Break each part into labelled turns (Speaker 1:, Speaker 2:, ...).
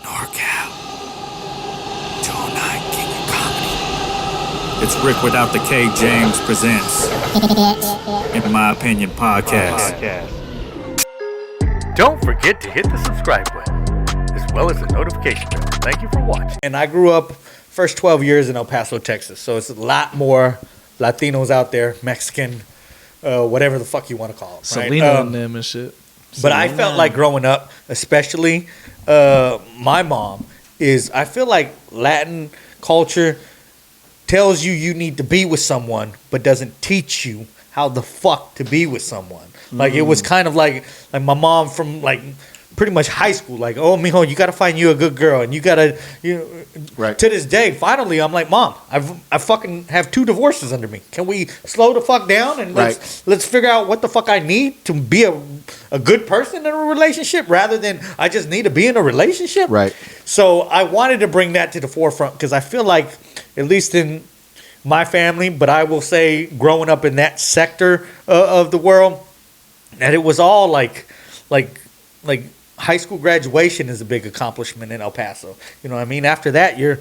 Speaker 1: NorCal. 209 King of Comedy. It's Rick without the K. James presents, in my opinion, podcast.
Speaker 2: Don't forget to hit the subscribe button, as well as the notification bell. Thank you for watching.
Speaker 3: And I grew up first 12 years in El Paso, Texas. So it's a lot more Latinos out there, Mexican, whatever the fuck you want to call them.
Speaker 4: Selena
Speaker 3: right?
Speaker 4: and them and shit.
Speaker 3: But I felt like growing up, especially my mom, I feel like Latin culture tells you need to be with someone, but doesn't teach you how the fuck to be with someone. Like it was kind of like my mom from like pretty much high school, like, oh, mijo, you got to find you a good girl, and you got to, right. To this day, finally, I'm like, Mom, I fucking have 2 divorces under me. Can we slow the fuck down and let's figure out what the fuck I need to be a good person in a relationship, rather than I just need to be in a relationship.
Speaker 5: Right.
Speaker 3: So I wanted to bring that to the forefront because I feel like, at least in my family, but I will say, growing up in that sector of the world, that it was all like high school graduation is a big accomplishment in El Paso. You know what I mean? After that, you're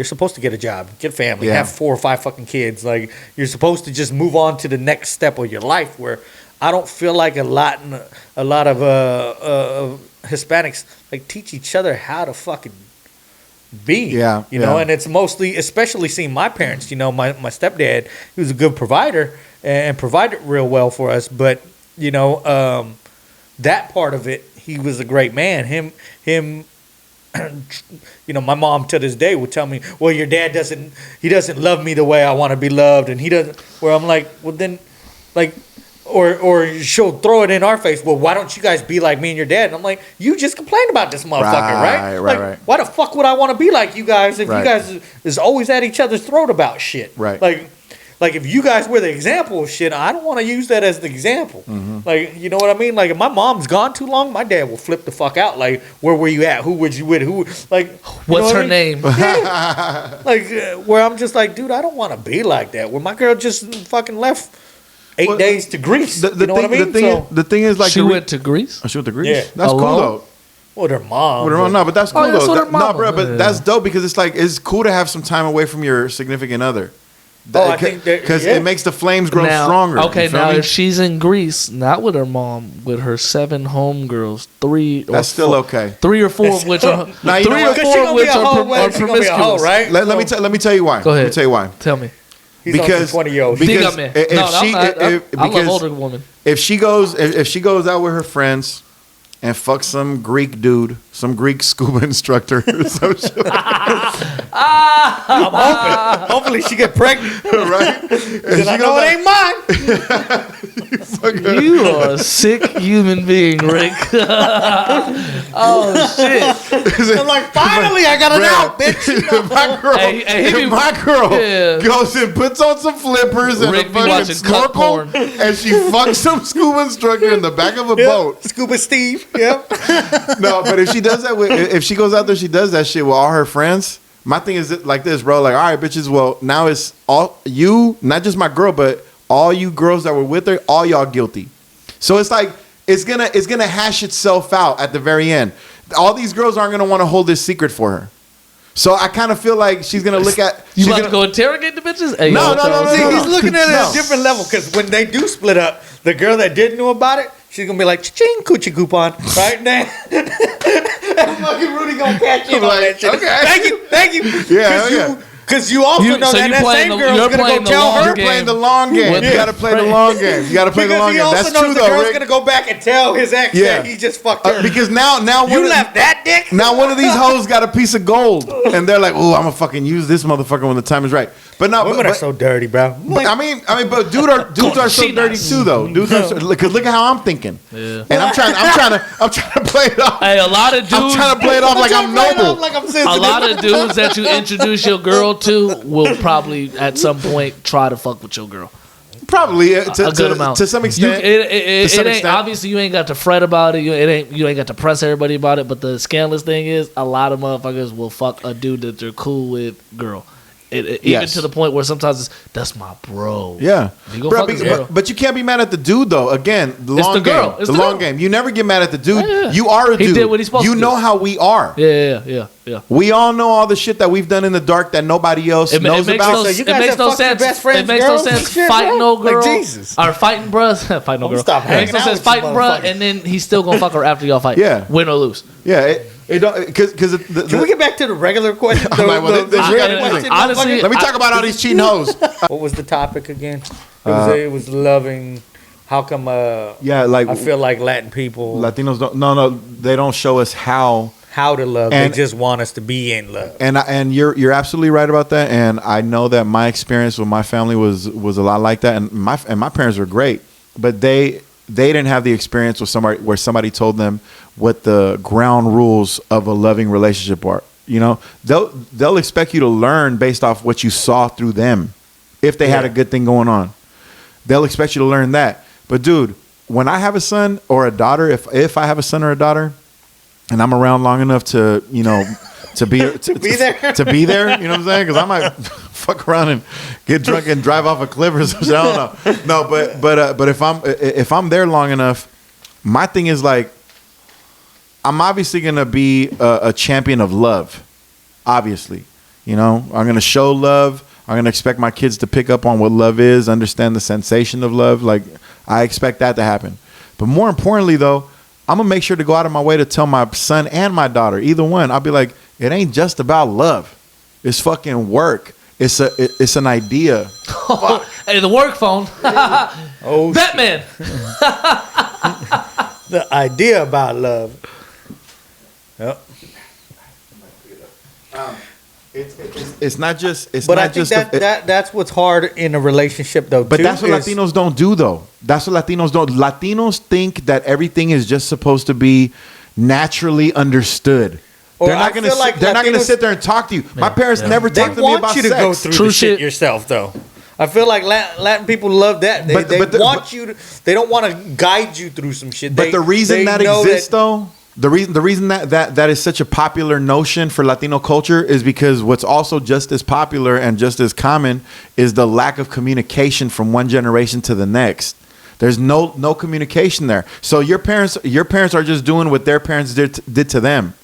Speaker 3: supposed to get a job, get family, have 4 or 5 fucking kids. Like, you're supposed to just move on to the next step of your life, where I don't feel like a lot of Hispanics like teach each other how to fucking be. You know, and it's mostly, especially seeing my parents, my stepdad, he was a good provider and provided real well for us, but that part of it, he was a great man. Him, my mom to this day would tell me, well, your dad doesn't love me the way I want to be loved, and he doesn't, where I'm like, well then, like, or she'll throw it in our face, well, why don't you guys be like me and your dad? And I'm like, you just complained about this motherfucker, right? Why the fuck would I want to be like you guys if you guys is always at each other's throat about shit? Right. Like, if you guys were the example of shit, I don't want to use that as the example. Mm-hmm. Like, you know what I mean? Like, if my mom's gone too long, my dad will flip the fuck out. Like, where were you at? Who was you with? Who? Like,
Speaker 4: what's her name?
Speaker 3: Yeah. Like, where I'm just like, dude, I don't want to be like that. Where my girl just fucking left 8 days to Greece. You know what I mean?
Speaker 5: The thing is, like,
Speaker 4: she went to Greece?
Speaker 5: Oh, she went to Greece?
Speaker 3: Yeah.
Speaker 5: That's cool, though.
Speaker 3: With her mom.
Speaker 5: No, but that's cool, though.
Speaker 4: No,
Speaker 5: bro, but that's dope, because it's like, it's cool to have some time away from your significant other.
Speaker 3: I think that,
Speaker 5: because it makes the flames grow stronger.
Speaker 4: Okay, now if she's in Greece, not with her mom, with her 7 homegirls, 3 or
Speaker 5: that's still
Speaker 4: 4,
Speaker 5: okay.
Speaker 4: 3 or 4 of which are 3 or 4 of which are promiscuous,
Speaker 3: right?
Speaker 5: Let me tell you why.
Speaker 4: Go ahead.
Speaker 5: Let me tell you why.
Speaker 4: Tell me.
Speaker 3: He's because 20-year-old.
Speaker 5: Because
Speaker 4: I love older women.
Speaker 5: If she goes out with her friends and fuck some Greek dude, some Greek scuba instructor or some shit.
Speaker 3: I'm hoping. Hopefully she get pregnant.
Speaker 5: Right?
Speaker 3: And I know it ain't mine.
Speaker 4: You are a sick human being, Rick. Oh, shit.
Speaker 3: I'm like, finally, I got it out, bitch.
Speaker 5: My girl goes and puts on some flippers and
Speaker 4: Rick
Speaker 5: a fucking snorkel, and she fucks some scuba instructor in the back of a boat.
Speaker 3: Scuba Steve. Yep.
Speaker 5: No, but if she does that, if she goes out there, she does that shit with all her friends. My thing is like this, bro. Like, all right, bitches. Well, now it's all you, not just my girl, but all you girls that were with her. All y'all guilty. So it's like it's gonna hash itself out at the very end. All these girls aren't gonna want to hold this secret for her. So I kind of feel like she's gonna look at.
Speaker 4: You about to go interrogate the bitches? Hey,
Speaker 5: no.
Speaker 3: See, he's looking at it at a different level, because when they do split up, the girl that didn't know about it, she's gonna be like, ching, coochie coupon, right now. And fucking Rudy gonna catch you on that shit. Okay. Thank you.
Speaker 5: Yeah.
Speaker 3: Because you also know that same girl's gonna go tell her.
Speaker 5: You're playing the long game. You gotta play the long game. You gotta play the long game. That's true, though, Rick. Because he also knows the girl's gonna go back and tell his ex that he just fucked her. Because now
Speaker 3: you left that dick.
Speaker 5: Now one of these hoes got a piece of gold, and they're like, "Oh, I'm gonna fucking use this motherfucker when the time is right." But no,
Speaker 3: women are so dirty, bro.
Speaker 5: I mean, but dudes are so dirty too, though. Dudes are because look at how I'm thinking, and I'm trying to play it off.
Speaker 4: Hey, a lot of dudes.
Speaker 5: I'm trying to play it off like I'm noble.
Speaker 4: A lot of dudes that you introduce your girl to will probably at some point try to fuck with your girl.
Speaker 5: Probably
Speaker 4: a good amount
Speaker 5: to some extent.
Speaker 4: It ain't obviously, you ain't got to fret about it. You ain't got to press everybody about it. But the scandalous thing is, a lot of motherfuckers will fuck a dude that they're cool with, girl. Even
Speaker 5: Yes.
Speaker 4: to the point where sometimes that's my bro.
Speaker 5: Yeah,
Speaker 4: You go
Speaker 5: bro,
Speaker 4: fuck his girl.
Speaker 5: but you can't be mad at the dude though. Again, the
Speaker 4: It's
Speaker 5: long
Speaker 4: the girl.
Speaker 5: game.
Speaker 4: It's
Speaker 5: The
Speaker 4: the
Speaker 5: long
Speaker 4: girl.
Speaker 5: game. You never get mad at the dude.
Speaker 4: Yeah.
Speaker 5: You are a
Speaker 4: He
Speaker 5: dude.
Speaker 4: did what he's supposed
Speaker 5: you
Speaker 4: to
Speaker 5: know
Speaker 4: do.
Speaker 5: how we are.
Speaker 4: Yeah.
Speaker 5: We all know all the shit that we've done in the dark that nobody else knows
Speaker 4: makes
Speaker 5: about.
Speaker 4: no,
Speaker 3: So you guys
Speaker 4: it makes
Speaker 3: have
Speaker 4: no
Speaker 3: fucked your
Speaker 4: sense.
Speaker 3: best friend's
Speaker 4: It makes no
Speaker 3: girls and
Speaker 4: sense
Speaker 3: shit,
Speaker 4: fighting
Speaker 3: bro?
Speaker 4: no girl
Speaker 3: Like, Jesus.
Speaker 4: or fighting bruh. Fighting no
Speaker 3: I'm
Speaker 4: girl.
Speaker 3: stop
Speaker 4: It makes
Speaker 3: hanging
Speaker 4: no
Speaker 3: out
Speaker 4: sense
Speaker 3: with you
Speaker 4: fighting bruh,
Speaker 3: motherfuckers.
Speaker 4: and then he's still gonna fuck her after y'all fight.
Speaker 5: Yeah.
Speaker 4: Win or lose.
Speaker 5: Yeah, it don't because
Speaker 3: Can we get back to the regular question?
Speaker 5: I'm like, well, this
Speaker 4: I-
Speaker 5: regular
Speaker 4: I-
Speaker 5: question,
Speaker 4: honestly,
Speaker 5: let me talk about all these cheating hoes.
Speaker 3: What was the topic again? It was loving. How come?
Speaker 5: Yeah, like
Speaker 3: I feel like Latin people
Speaker 5: Latinos don't. No, they don't show us how.
Speaker 3: to love.
Speaker 5: And-
Speaker 3: They just want us to be in love.
Speaker 5: And you're absolutely right about that. And I know that my experience with my family was a lot like that. And my parents were great, but they didn't have the experience with somebody where somebody told them what the ground rules of a loving relationship are. You know, they'll expect you to learn based off what you saw through them. If they had a good thing going on, they'll expect you to learn that. But dude, when I have a son or a daughter, if I have a son or a daughter, and I'm around long enough to, you know, to be there, you know what I'm saying? Because I might fuck around and get drunk and drive off a cliff or something. I don't know. No, but if I'm there long enough, my thing is like, I'm obviously gonna be a champion of love. Obviously, you know, I'm gonna show love. I'm gonna expect my kids to pick up on what love is, understand the sensation of love. Like, I expect that to happen. But more importantly, though, I'm gonna make sure to go out of my way to tell my son and my daughter, either one. I'll be like, it ain't just about love. It's fucking work. It's an idea.
Speaker 4: Hey, the work phone.
Speaker 3: Oh,
Speaker 4: Batman.
Speaker 3: the idea about love. Yep.
Speaker 5: It's not just. It's
Speaker 3: But
Speaker 5: not
Speaker 3: I think
Speaker 5: just.
Speaker 3: that's what's hard in a relationship, though.
Speaker 5: But
Speaker 3: too,
Speaker 5: that's what
Speaker 3: is-
Speaker 5: Latinos don't do, though. That's what Latinos don't. Latinos think that everything is just supposed to be naturally understood.
Speaker 3: Or
Speaker 5: They're
Speaker 3: I
Speaker 5: not gonna.
Speaker 3: feel like
Speaker 5: They're not gonna
Speaker 3: Latinos-
Speaker 5: sit there and talk to you. My parents never
Speaker 3: They
Speaker 5: talked to me
Speaker 3: want
Speaker 5: about
Speaker 3: you to
Speaker 5: sex.
Speaker 3: go through
Speaker 4: True
Speaker 3: the shit
Speaker 4: shit.
Speaker 3: yourself, though. I feel like Latin people love that. They,
Speaker 5: But
Speaker 3: want you to. They don't want to guide you through some shit.
Speaker 5: But
Speaker 3: They-
Speaker 5: the reason
Speaker 3: they
Speaker 5: that
Speaker 3: know
Speaker 5: exists, though, the reason that is such a popular notion for Latino culture is because what's also just as popular and just as common is the lack of communication from one generation to the next. There's no communication there. So your parents are just doing what their parents did to them.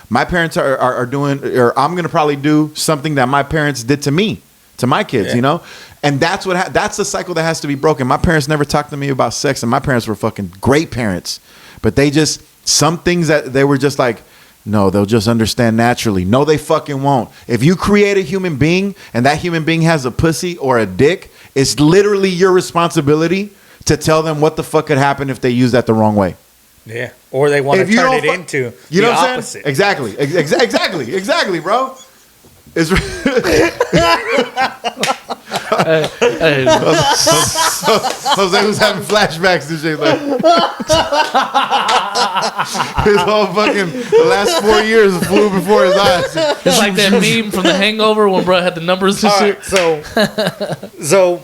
Speaker 5: My parents are doing, or I'm gonna probably do something that my parents did to me, to my kids, you know. And that's that's the cycle that has to be broken. My parents never talked to me about sex, and my parents were fucking great parents, but they just. Some things that they were just like, no, they'll just understand naturally. No, they fucking won't. If you create a human being and that human being has a pussy or a dick, it's literally your responsibility to tell them what the fuck could happen if they use that the wrong way.
Speaker 3: Yeah, or they want to
Speaker 5: If you
Speaker 3: turn
Speaker 5: don't
Speaker 3: it into
Speaker 5: you know
Speaker 3: the
Speaker 5: what I'm
Speaker 3: opposite.
Speaker 5: saying? Exactly. Exactly, bro. It's
Speaker 4: Hey,
Speaker 5: Jose was having flashbacks and shit like his whole fucking the last 4 years flew before his eyes.
Speaker 4: it's like that meme from The Hangover when bro had the numbers and
Speaker 3: All
Speaker 4: shit.
Speaker 3: right, so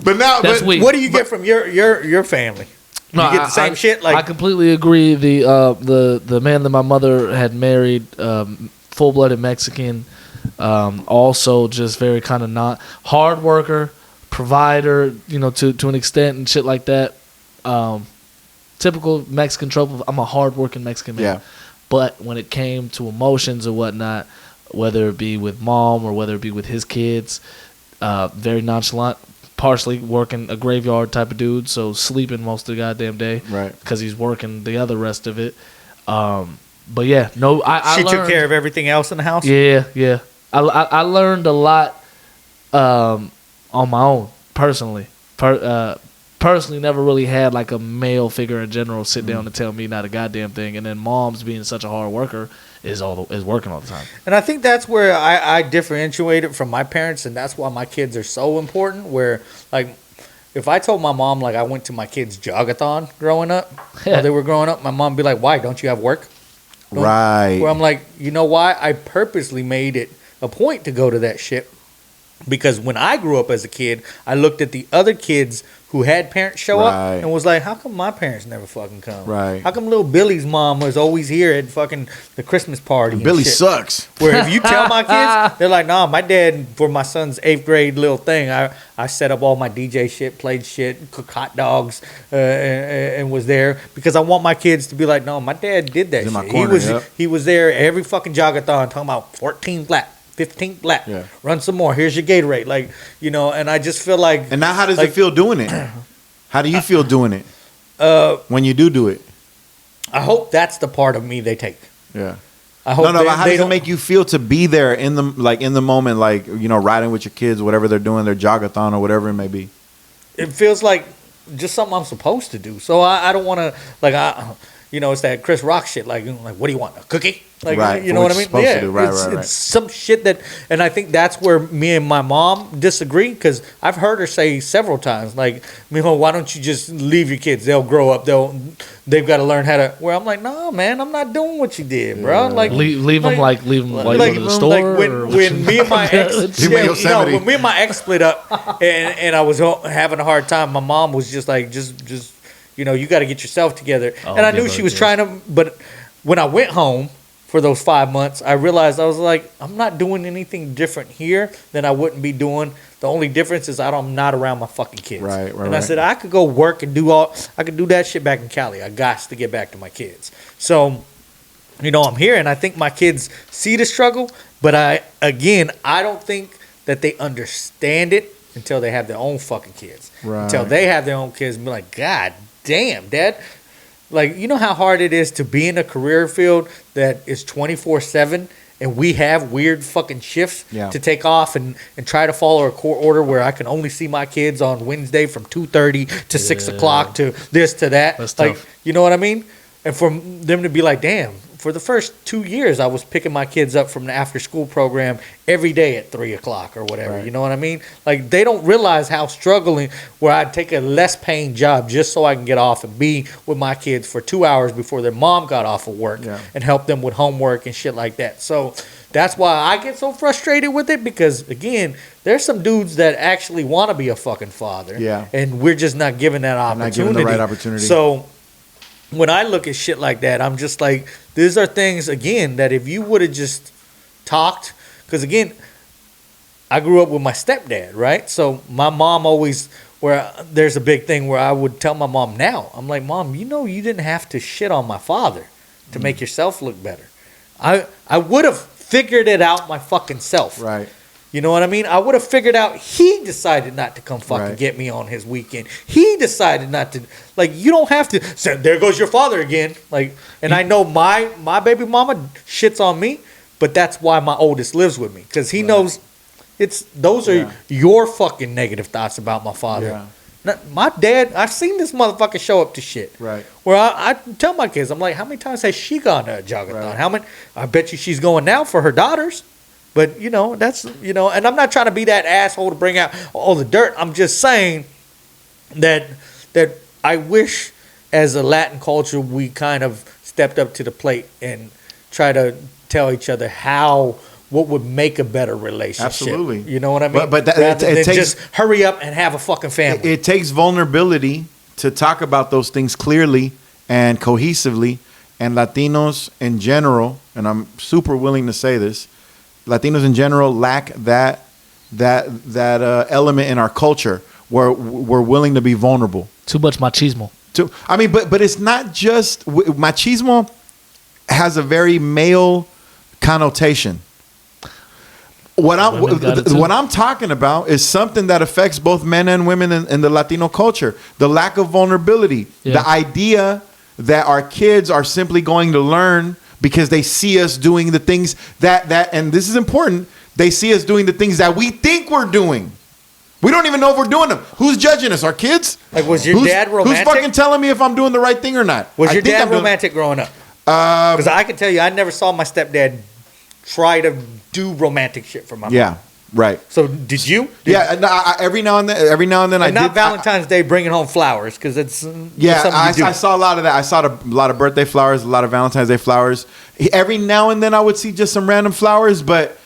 Speaker 5: But now
Speaker 4: That's
Speaker 5: but,
Speaker 4: weak.
Speaker 3: what do you get from your family? You get the same shit. Like
Speaker 4: I completely agree. The man that my mother had married, full blooded Mexican, also just very kind of not hard worker, provider, you know, to an extent and shit like that. Typical Mexican trope of I'm a hard working Mexican man.
Speaker 5: Yeah.
Speaker 4: But when it came to emotions or whatnot, whether it be with mom or whether it be with his kids, very nonchalant. Partially working a graveyard type of dude, so sleeping most of the goddamn day,
Speaker 5: Right.
Speaker 4: Because he's working the other rest of it. But yeah, no, I
Speaker 3: she
Speaker 4: learned,
Speaker 3: took care of everything else in the house.
Speaker 4: Yeah. I learned a lot on my own personally. Personally, never really had like a male figure in general sit down and tell me not a goddamn thing. And then mom's being such a hard worker is working all the time.
Speaker 3: And I think that's where I differentiated from my parents, and that's why my kids are so important. Where, like, if I told my mom, like, I went to my kids' jogathon growing up, while they were growing up, my mom would be like, why? Don't you have work?
Speaker 5: Right.
Speaker 3: Where I'm like, you know why? I purposely made it a point to go to that shit. Because when I grew up as a kid, I looked at the other kids who had parents show up
Speaker 5: Right.
Speaker 3: and was like, how come my parents never fucking come?
Speaker 5: Right.
Speaker 3: How come little Billy's mom was always here at fucking the Christmas party? And
Speaker 5: Billy
Speaker 3: shit?
Speaker 5: sucks.
Speaker 3: Where if you tell my kids, they're like, nah, my dad, for my son's 8th grade little thing, I set up all my DJ shit, played shit, cooked hot dogs, and was there because I want my kids to be like, no, my dad did that
Speaker 5: He's in my
Speaker 3: shit.
Speaker 5: corner,
Speaker 3: He was there every fucking jogathon talking about 14 black. 15 black.
Speaker 5: Yeah.
Speaker 3: Run some more. Here's your Gatorade. Like, you know, and I just feel like.
Speaker 5: And now, how does
Speaker 3: like,
Speaker 5: it feel doing it? How do you feel doing it when you do it?
Speaker 3: I hope that's the part of me they take.
Speaker 5: Yeah.
Speaker 3: I hope
Speaker 5: No, but how does it
Speaker 3: don't-
Speaker 5: make you feel to be there in the moment, like, you know, riding with your kids, whatever they're doing, their jogathon or whatever it may be?
Speaker 3: It feels like just something I'm supposed to do. So I don't want to, like, you know, it's that Chris Rock shit. Like, what do you want? A cookie? Like,
Speaker 5: Right,
Speaker 3: you
Speaker 5: for
Speaker 3: know what
Speaker 5: what
Speaker 3: I
Speaker 5: you're
Speaker 3: mean?
Speaker 5: supposed to do. Right,
Speaker 3: it's,
Speaker 5: right, right.
Speaker 3: it's some shit that, and I think that's where me and my mom disagree because I've heard her say several times, like, Mijo, why don't you just leave your kids? They'll grow up. They've got to learn how to. Where I'm like, no, man, I'm not doing what you did, bro. Like,
Speaker 4: leave them like go to the store.
Speaker 3: Like when me and my ex,
Speaker 5: Leave 'em in Yosemite.
Speaker 3: when me and my ex split up, and I was having a hard time, my mom was just like, just you know, you got to get yourself together.
Speaker 4: Oh,
Speaker 3: And I
Speaker 4: give
Speaker 3: knew
Speaker 4: her
Speaker 3: she
Speaker 4: a
Speaker 3: was
Speaker 4: gift.
Speaker 3: trying to, but when I went home for those 5 months, I realized I was like, I'm not doing anything different here than I wouldn't be doing. The only difference is I'm not around my fucking kids.
Speaker 5: Right,
Speaker 3: And I
Speaker 5: right.
Speaker 3: said I could go work and I could do that shit back in Cali. I got to get back to my kids. So, you know, I'm here, and I think my kids see the struggle, but I don't think that they understand it until they have their own fucking kids.
Speaker 5: Right.
Speaker 3: Until they have their own kids and be like, God damn, Dad. Like, you know how hard it is to be in a career field that is 24/7 and we have weird fucking shifts
Speaker 5: Yeah.
Speaker 3: to take off and try to follow a court order where I can only see my kids on Wednesday from 2:30 to 6 o'clock to this to that.
Speaker 4: That's
Speaker 3: like,
Speaker 4: tough.
Speaker 3: you know what I mean? And for them to be like, damn, for the first 2 years, I was picking my kids up from the after school program every day at 3 o'clock or whatever.
Speaker 5: Right.
Speaker 3: You know what I mean? Like, they don't realize how struggling where I'd take a less paying job just so I can get off and be with my kids for 2 hours before their mom got off of work
Speaker 5: Yeah.
Speaker 3: and help them with homework and shit like that. So that's why I get so frustrated with it because, again, there's some dudes that actually want to be a fucking father.
Speaker 5: Yeah.
Speaker 3: And we're just not given that
Speaker 5: not
Speaker 3: opportunity.
Speaker 5: given the right opportunity.
Speaker 3: So when I look at shit like that, I'm just like, these are things, again, that if you would have just talked, because, again, I grew up with my stepdad, right? So my mom always, where there's a big thing where I would tell my mom now, I'm like, Mom, you know you didn't have to shit on my father to make yourself look better. I would have figured it out my fucking self.
Speaker 5: Right.
Speaker 3: You know what I mean? I would have figured out he decided not to come fucking
Speaker 5: Right.
Speaker 3: get me on his weekend. He decided not to. Like, you don't have to. So there goes your father again. Like, and I know my baby mama shits on me, but that's why my oldest lives with me because he knows those are
Speaker 5: Yeah.
Speaker 3: your fucking negative thoughts about my father.
Speaker 5: Yeah.
Speaker 3: My dad, I've seen this motherfucker show up to shit.
Speaker 5: Right.
Speaker 3: Where I tell my kids, I'm like, how many times has she gone to a jogathon?
Speaker 5: Right.
Speaker 3: How many? I bet you she's going now for her daughters. But, you know, that's, you know, and I'm not trying to be that asshole to bring out all the dirt. I'm just saying that I wish as a Latin culture we kind of stepped up to the plate and try to tell each other what would make a better relationship.
Speaker 5: Absolutely.
Speaker 3: You know what I mean?
Speaker 5: But that-
Speaker 3: rather
Speaker 5: it
Speaker 3: than
Speaker 5: takes-
Speaker 3: just hurry up and have a fucking family.
Speaker 5: It takes vulnerability to talk about those things clearly and cohesively. And Latinos in general, and I'm super willing to say this, Latinos in general lack that element in our culture where we're willing to be vulnerable.
Speaker 4: Too much machismo.
Speaker 5: I mean, but it's not just machismo has a very male connotation. What
Speaker 4: Women got it too.
Speaker 5: I'm talking about is something that affects both men and women in the Latino culture. The lack of vulnerability,
Speaker 4: Yeah.
Speaker 5: the idea that our kids are simply going to learn because they see us doing the things that and this is important. They see us doing the things that we think we're doing. We don't even know if we're doing them. Who's judging us? Our kids?
Speaker 3: Like, was your dad romantic?
Speaker 5: Who's fucking telling me if I'm doing the right thing or not?
Speaker 3: Was
Speaker 5: I
Speaker 3: your
Speaker 5: think
Speaker 3: dad
Speaker 5: I'm doing-
Speaker 3: romantic growing up? Because I can tell you, I never saw my stepdad try to do romantic shit for my mom.
Speaker 5: Yeah, right.
Speaker 3: So did you?
Speaker 5: Yeah, no, every now and then I
Speaker 3: And not
Speaker 5: did.
Speaker 3: Valentine's Day bringing home flowers because it's
Speaker 5: Yeah,
Speaker 3: something you do.
Speaker 5: I saw a lot of that. I saw a lot of birthday flowers, a lot of Valentine's Day flowers. Every now and then I would see just some random flowers, but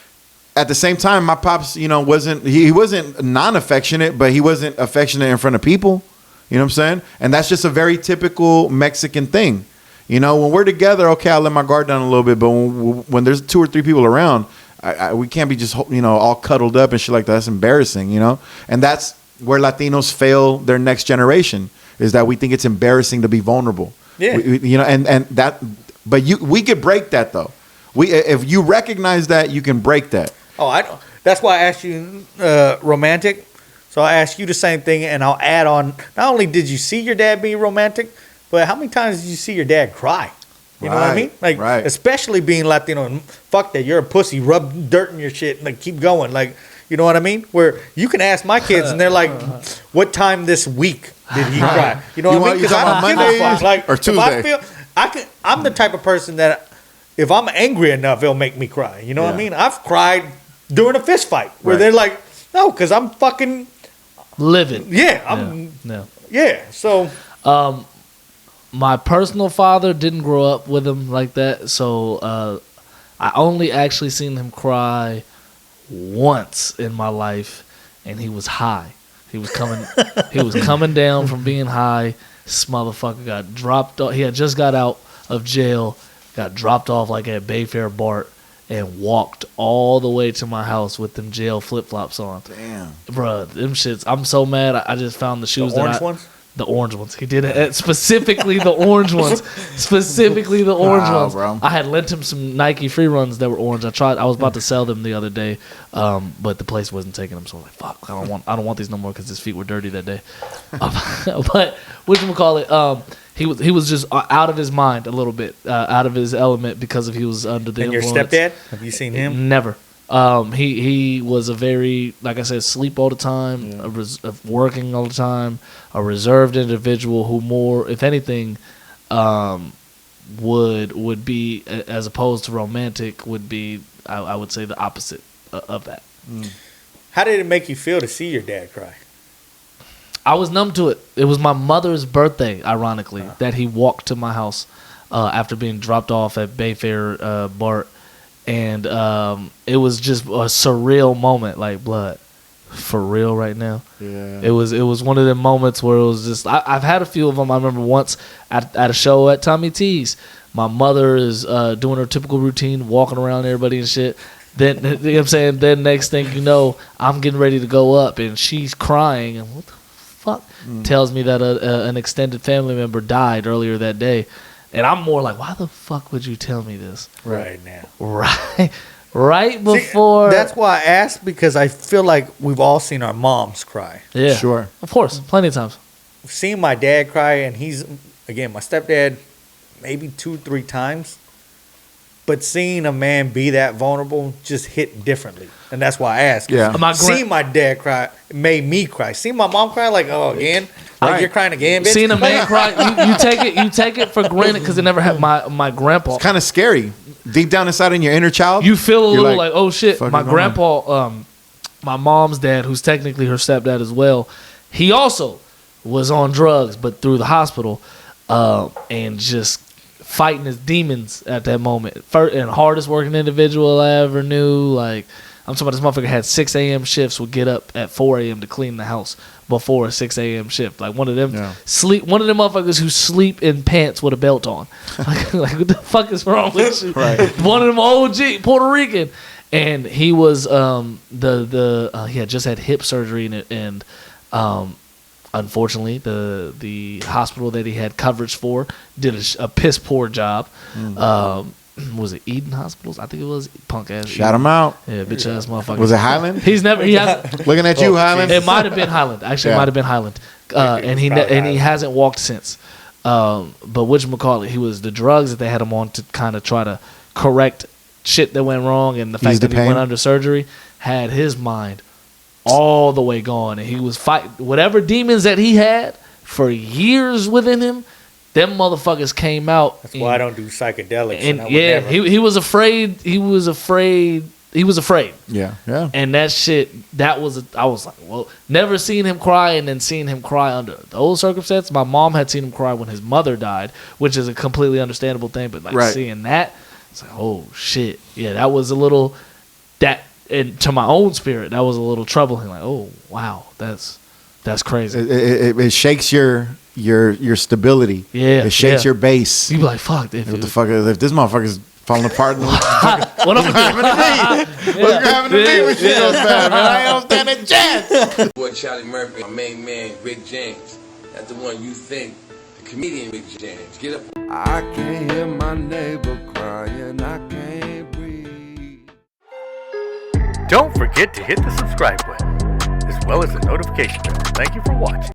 Speaker 5: at the same time, my pops, wasn't he wasn't non-affectionate, but he wasn't affectionate in front of people. You know what I'm saying? And that's just a very typical Mexican thing. When we're together, okay, I'll let my guard down a little bit, but when there's 2 or 3 people around, we can't be just all cuddled up and shit like that. That's embarrassing, And that's where Latinos fail their next generation, is that we think it's embarrassing to be vulnerable.
Speaker 3: Yeah.
Speaker 5: And that, but we could break that though. If you recognize that, you can break that.
Speaker 3: Oh, that's why I asked you romantic. So I ask you the same thing, and I'll add on. Not only did you see your dad being romantic, but how many times did you see your dad cry? You know what I mean? Like, especially being Latino, and fuck that, you're a pussy, rub dirt in your shit, and like, keep going. Like, you know what I mean? Where you can ask my kids, and they're like, what time this week did he cry? You know what I mean? Because I don't give a fuck. Like,
Speaker 5: or Tuesday?
Speaker 3: If I feel, I'm the type of person that if I'm angry enough, it'll make me cry. You know what I mean? I've cried during a fist fight where they're like, no, because I'm fucking
Speaker 4: living.
Speaker 3: Yeah, yeah. So,
Speaker 4: my personal father didn't grow up with him like that, so I only actually seen him cry once in my life, and he was high. He was coming down from being high. This motherfucker got dropped off. He had just got out of jail, got dropped off like at Bayfair BART, and walked all the way to my house with them jail flip-flops on.
Speaker 5: Damn.
Speaker 4: Bruh, them shits. I'm so mad. I just found the shoes.
Speaker 3: The orange ones?
Speaker 4: The orange ones. He did it. Specifically the orange ones. Specifically the orange ones.
Speaker 5: Bro.
Speaker 4: I had lent him some Nike free runs that were orange. I was about to sell them the other day, but the place wasn't taking them. So I was like, fuck, I don't want these no more because his feet were dirty that day. But whatchamacallit, he was just out of his mind a little bit, out of his element because he was under the influence.
Speaker 3: And your stepdad? Have you seen him?
Speaker 4: Never. He was a very, like I said, sleep all the time, working all the time, a reserved individual who more, if anything, would be, as opposed to romantic, would be, I would say, the opposite of that.
Speaker 3: How did it make you feel to see your dad cry?
Speaker 4: I was numb to it. It was my mother's birthday, ironically, that he walked to my house after being dropped off at Bayfair BART. And it was just a surreal moment, like, blood, for real right now.
Speaker 5: Yeah.
Speaker 4: It was one of them moments where it was just, I've had a few of them. I remember once at a show at Tommy T's, my mother is doing her typical routine, walking around everybody and shit. Then, you know what I'm saying? Then next thing you know, I'm getting ready to go up, and she's crying. And what the fuck? Tells me that an extended family member died earlier that day. And I'm more like, why the fuck would you tell me this?
Speaker 3: Right now.
Speaker 4: Right before.
Speaker 3: See, that's why I asked, because I feel like we've all seen our moms cry.
Speaker 4: Yeah.
Speaker 5: Sure.
Speaker 4: Of course. Plenty of times.
Speaker 3: Seeing my dad cry, and he's, again, my stepdad, maybe 2-3 times. But seeing a man be that vulnerable just hit differently. And that's why I asked.
Speaker 5: Yeah.
Speaker 3: Seeing my dad cry made me cry. Seeing my mom cry, like, oh, again? Like, you're crying again, bitch?
Speaker 4: Seeing a man cry, you take it for granted because it never had my grandpa.
Speaker 5: It's kind of scary. Deep down inside in your inner child,
Speaker 4: you feel a little like, oh shit. My grandpa,
Speaker 5: on?
Speaker 4: my mom's dad, who's technically her stepdad as well, he also was on drugs, but through the hospital, and just fighting his demons at that moment. First, and hardest working individual I ever knew. Like, I'm talking about this motherfucker had 6 a.m. shifts, would get up at 4 a.m. to clean the house before a 6 a.m. shift. Like one of them one of them motherfuckers who sleep in pants with a belt on. Like what the fuck is wrong with you?
Speaker 5: Right.
Speaker 4: One of them OG Puerto Rican. And he was he had just had hip surgery and unfortunately the hospital that he had coverage for did a piss poor job. Was it Eden Hospitals? I think it was. Punk ass.
Speaker 5: Shout him out.
Speaker 4: Yeah, bitch ass motherfucker.
Speaker 5: Was it Highland?
Speaker 4: He hasn't.
Speaker 5: Looking at you, Highland.
Speaker 4: It might have been Highland. Actually, it might have been Highland. And he hasn't walked since. But whatchamacallit, he was the drugs that they had him on to kind of try to correct shit that went wrong, and the fact that he went under surgery had his mind all the way gone, and he was fighting whatever demons that he had for years within him. Them motherfuckers came out.
Speaker 3: That's why I don't do psychedelics.
Speaker 4: And he was afraid. He was afraid.
Speaker 5: Yeah.
Speaker 4: And that shit, I was like, well, never seen him cry, and then seeing him cry under those circumstances. My mom had seen him cry when his mother died, which is a completely understandable thing. But seeing that, it's like, oh shit, yeah, that was a little. That and to my own spirit, that was a little troubling. Like, oh wow, that's crazy.
Speaker 5: It shakes your stability.
Speaker 4: Yeah,
Speaker 5: it shakes your base.
Speaker 4: You be like, fuck,
Speaker 5: what the fuck? If this motherfucker's falling apart,
Speaker 4: what
Speaker 5: happened to me? What's happened to me when shit goes bad, man? I don't stand a chance.
Speaker 6: Boy, Charlie Murphy, my main man, Rick James. That's the one you think, the comedian Rick James. Get up.
Speaker 7: I can't hear my neighbor crying. I can't breathe.
Speaker 2: Don't forget to hit the subscribe button, as well as the notification bell. Thank you for watching.